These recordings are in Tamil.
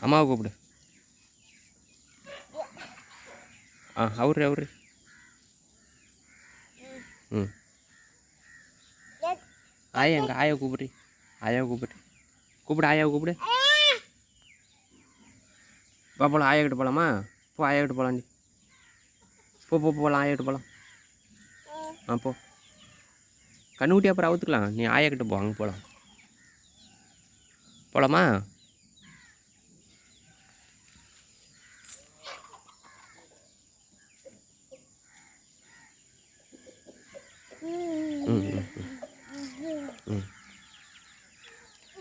அம்மாவை கூப்பிடு. அவரு ம் ஆயா எங்க ஆயா கூப்பிடு. ஆயாவை கூப்பிடு. போகலாம் ஆயா கிட்ட போகலாமா? போ ஆயா கிட்ட போகலாண்டி. போகலாம் ஆயா கிட்ட போகலாம். போ கண்ணுக்குட்டி அப்புறம் அவுத்துக்கலாம். நீ ஆயா கிட்ட போ, அங்கே போகலாமா?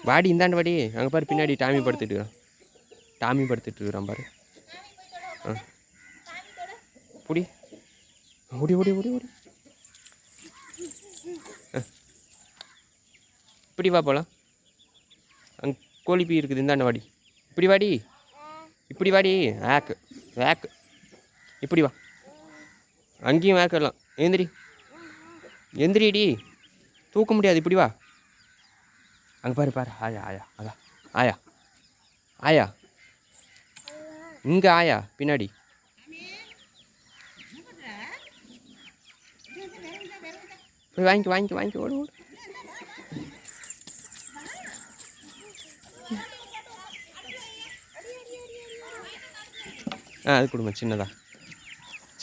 வாடி இந்தாண்டு வாடி. அங்கே பாரு பின்னாடி டாமி படுத்துட்டு இருக்கிறான் பாரு. புடி ஓடி ஓடி ஓடி ஓடி. இப்படி வா போகலாம். அங்கே கோழி பீ இருக்குது, இந்தாண்ட வாடி. இப்படி வாடி வேக்கு. இப்படி வா. அங்கேயும் வேக்கலாம். எந்திரிடி. தூக்க முடியாது. இப்படி வா. அங்கே பாரு அதான் ஆயா இங்கே ஆயா பின்னாடி. போய் வாங்கிக்க ஓடு. அது கொடுமா சின்னதா.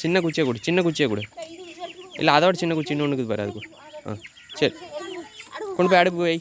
சின்ன குச்சியை கொடு. இல்லை அதோட சின்ன குச்சி இன்னொன்றுக்கு பாரு. அது கொடு. சரி கொண்டு போய் அடுப்பு வை.